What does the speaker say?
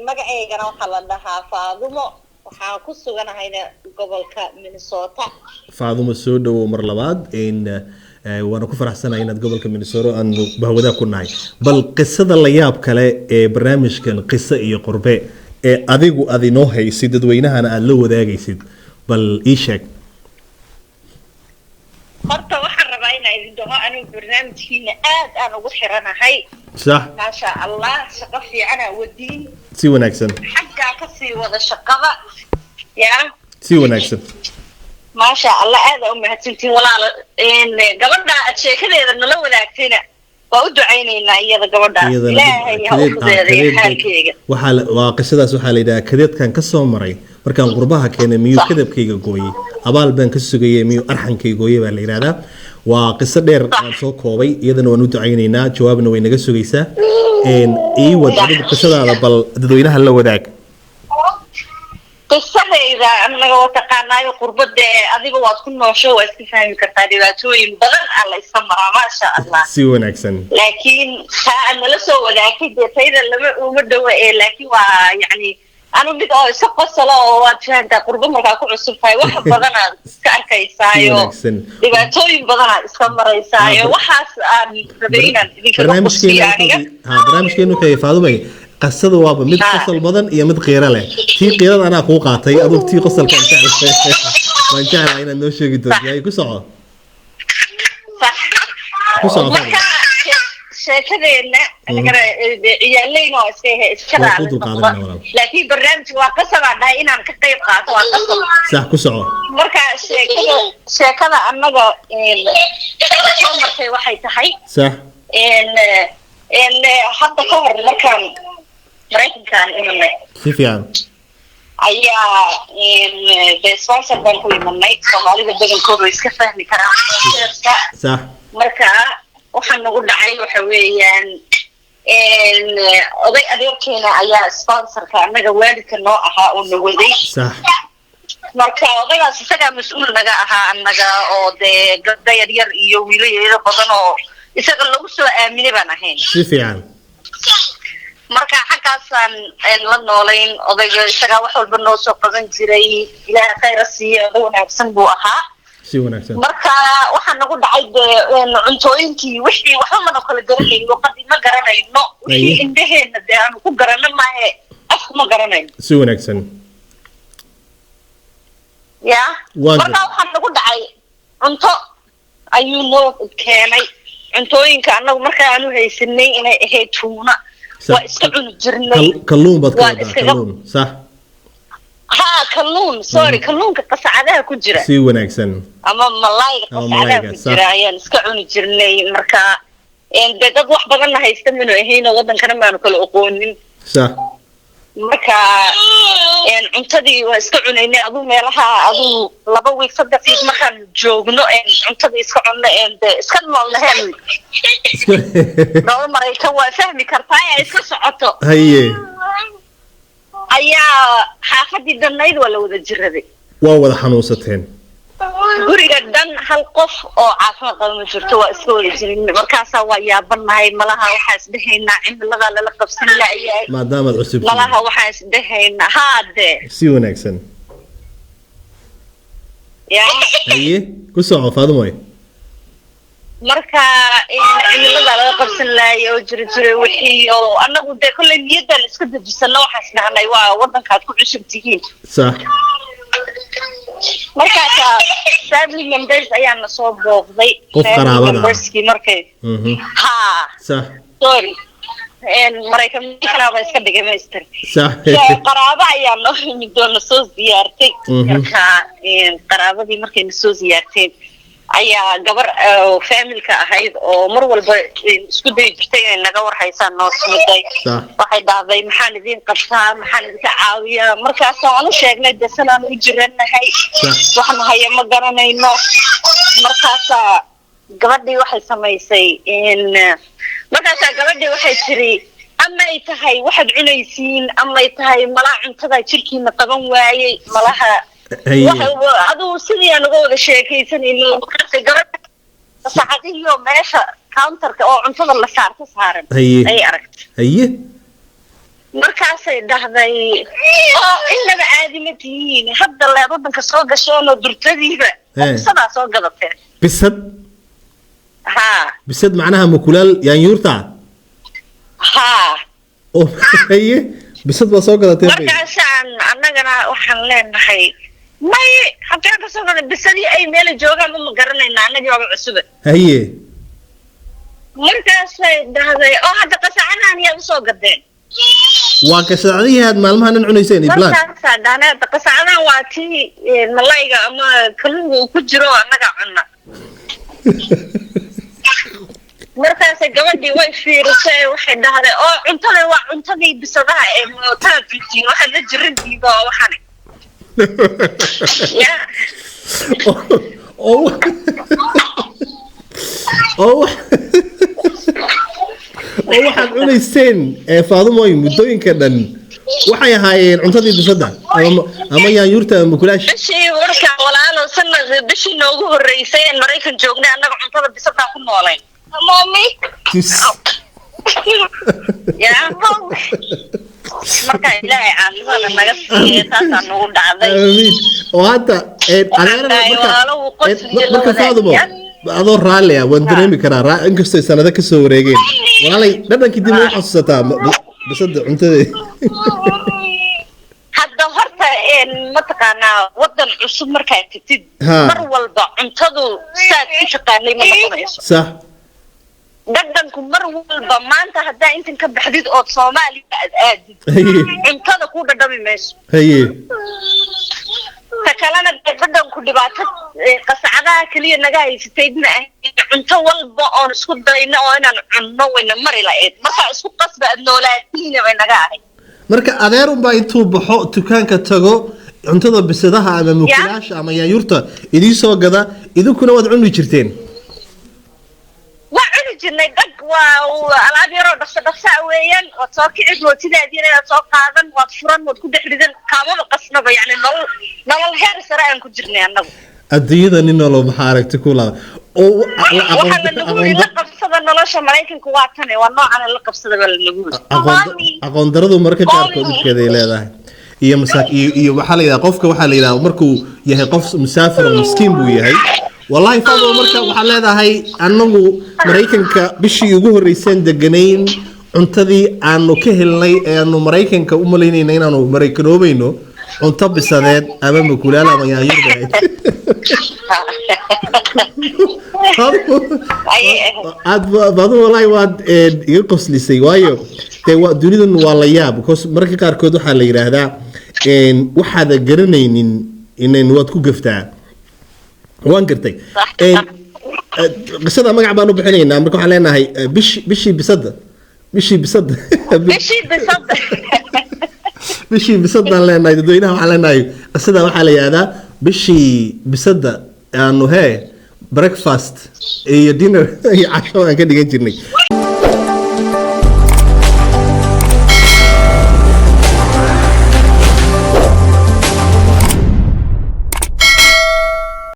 magaceygana waxaa la dhahaa Faadumo waxaan ku suganahayna gobolka Minnesota Faadumo soo dhawo mar labaad waana ku faraxsanahay inaad gobolka Minnesota aan bahwada ku nahay bal qisada la yaab kale ee barnaamijkan qisa iyo qurbe ee adigu adinoo haysid dadweynahana aad la wadaagaysid bal ii sheeg horta waxaan rabaa inaan idin dhaho anigu barnaamijkiina aad aan ugu xiranahay صح ما شاء الله شقة في عنا ودين سي وناكسن حقا كسي وذا شقة يا سي وناكسن ما شاء الله هذا أمي هتنتين ولا إن قبلنا أشياء كذا إذا نلو ذاكتنا وأودع عينينا إذا قبلنا لا هي هو حالكيجا وحال وقصة سؤال إذا كذيت كان كسر مري مركان قربها كان ميو كذب كيجا قوي أبال بين كسر ميو أرحن كي قوي بالإرادة وقصة دير سو كوبي إذا نودع عينينا جوابنا وين نجسوا جيسا إن ودي قصة على بال دوينها هلا وذاك قصة إذا أنا وتقانا قربت أذيب واتكون نوشوا استفهام كتادي واتوي بدل على السمرة ما شاء الله سيون أكسن لكن أنا لسه ولكن سيدا لما أمدوا لكن يعني أنا بدأ سقط صلاة واتشان تقرب مرة كل عصفة واحد بدنا كأركيسايو دبعتوي بدنا السمرة وحاس ربينا برنامج كأنه كيف هذا بي قصة وابا مد قصة البدن يا مد قيرة له تي قيرة أنا أقوى قاطي أدوك تي قصة كان تعرف ما نشعر عينا نوشة جدا يعني كسرة كسرة شاكرين أنا يالين واسكيه لكن برنامج وقصة بعدها إن أنا كتير قاطع وقصة صح كسرة مركا شاكرا أنا مركا واحد تحي صح إن حتى كهر مكان مريكن كان إنه كيف يعني أيها إن بسواسة بنقول من نيت صومالي بدنا كورو يسكفهني كلام صح مركا waxaan nagu dhacay waxa weeyaan oday adeerkeena ayaa sponsorka anaga waalidka noo ahaa oo nawaday صح marka odaygaas isaga mas'uul naga ahaa anaga oo gabdho yar iyo wiilal badan oo isaga lagu soo aaminay baan ahayn si fiican marka xaqaasan la noolayn odayga isaga wax walba noo soo qaban jiray ilaahay khayr siiyo wanaagsan buu ahaa si wanaagsan marka waxaan nagu dhacay cuntooyinkii wixii waxa ma kala garanayno qadima garanayno wixii indeheena aan ku garano maahe af ma garanayno si wanaagsan ya marka waxaan nagu dhacay cunto ayuu noo keenay cuntooyinka anagu marka aanu haysanay inay ahayd tuuna waa iska cuni jirnay kalluun bad kalluun sax ها كلون سوري كلون كقصعدها كجرا سي وناكسن اما ملايق قصعدها كجرا يعني iska cuni jirnay marka dad wax badan haysta minuu aheena wadan kana ma kala aqoonin صح marka cuntadii waa iska cunaynay adu meelaha adu laba week saddex week markaan joogno cuntadii iska cunay iska noolnahay dawlad Mareykan waa fahmi kartaa iska socoto haye ayaa xaafadii dhannayd wala wada jiraday waa wada xanuunsateen guriga dhan hal qof oo caafimaad qaba ma jirto waa iska wada jirin markaas waa yaabanahay malaha waxa isdhehaynaa cimilada la qabsan laayay maadaama cusub malaha waxa isdhehaynaa haade si wanaagsan yaa haye ku soo Faadumo marka cimilada la qabsan laayay oo jiray wixii oo anagu de kulli niyadan iska dajisano waxa isdhahnay waa wadankaad ku cusub tihiin صح marka family members ayaan soo booqday qof qaraabada memberski markay ha صح sorry Mareykan qaraaba iska dhigay master صح qaraaba ayaan noo yimid oo soo ziyaartay marka qaraabadii markay soo ziyaarteen ayaa gabar family-ka ahayd oo mar walba isku day jirtay inay naga warhaysaan noo simiday waxay dhahday maxaan idin qabtaa maxaan idin caawiyaa markaas aan u sheegnay desanaan u jiranahay waxna haya ma garanayno markaas gabadhii waxay samaysay markaas gabadhii waxay tiri ama ay tahay waxaad cunaysiin ama ay tahay malaha cuntada jirkiina qaban waayay malaha aduu sidii aan uga wada sheekaysanayno gabadha saacadihiyo meesha counterka oo cuntada la saarto saaran ay aragtay haye markaasay dhahday oo inaba caadi ma tihiin hadda leed wadanka soo gasheenoo durtadiiba bisadaa soo gadateen bisad haa bisad macnaha mukulaal yaanyuurta haa oo haye bisad baa soo gadateen markaasaan annagana waxaan leenahay may haddii ka soo gaday bisadii ay meel joogaan uma garanayna annagii waa cusuba haye markaasay dhahday oo hadda qasacanahan yaa usoo gadeen waa qasacadihii aad maalmahan in cunayseen iblaan markaasaa dhahday qasacadahan waa tii malayga ama kalluunka uu ku jiro annaga cunna markaasay gabadhii way fiirisay waxay dhahday oo cuntada waa cuntadii bisadaha ee mootada cuntiin waxa la jirintiiba oo waxan ya oo waxaad cunayseen Faadumoy muddooyinka dhan waxay ahaayeen cuntadii bisada ama yaanyuurta ama kulaash bishii warka walaalo sanad bishii noogu horeysay in Mareykan joognay annaga cuntada bisada ku noolayn mommy ya marka ilaahay caafimaad naga siiyo taasaan nagu dhacday oo hadda marka Faadumo adoo raalli ah waan dareemi karaa inkastoo sanado ka soo wareegeen walaalay dhadhankii dib u xasuusataa bisada cuntada hadda horta mataqaanaa wadan cusub markaa tagtid mar walba cuntadu saad u shaqaanay ma noqonayso sax dhadhanku mar walba maanta haddaa intan ka baxdid oo Soomaaliya aadid cuntada ku dhadhami mayso haye takalana dhadhanku dhibaato qasacadaha kaliya naga haysatay ma cunto walba oo isku dayno oo inaan cunno wayna mari lahayd marka isku qasba noolaatiina way naga ahay marka adeer unbaa intuu baxo dukaanka tago cuntada bisadaha ama mukulaasha ama yaanyuurta idin soo gada idinkuna waad cuni jirteen waa cuni jirnay dad waa alaab yaroo dhaqso weeyaan waad soo kici rootidaadiina inaad soo qaadan waad furan waad ku dhex ridan kaamaba qasnaba yani nolol heer sare aan ku jirnay annagu adduunyada nin nolol maxaa aragti ku laada oo waxaa la qabsada nolosha Mareykanka waa tan waa noocan la qabsada baa la nagu aqoon daradu marka qaarkood iskeeday leedahay iyo iyo waxa la yiraahdaa qofka waxa la yiraahdaa markuu yahay qof musaafir oo miskiin buu yahay wallahi Faadumo marka waxa leedahay anagu Mareykanka bishii ugu horeysay deganayn cuntadii aanu ka helnay ee aanu Mareykanka u maleynayna inaanu Mareykanoobayno cunto bisadeed ama mukulaal ama yaanyuur bahayd Faadumo wallahi waad iga qoslisay waayo dunidan waa la yaab because marka qaarkood waxa la yiraahdaa waxaad garanaynin inay waad ku gaftaa waan gartay qisada magac baan u bixinaynaa marka waxaan leenahay bishii bisada bishii bisadaan leenahay dadweynaha waxaan leenahay qisada waxaa la yidhahdaa bishii bisada aanu breakfast iyo dinner iyo casho aan ka dhigan jirnay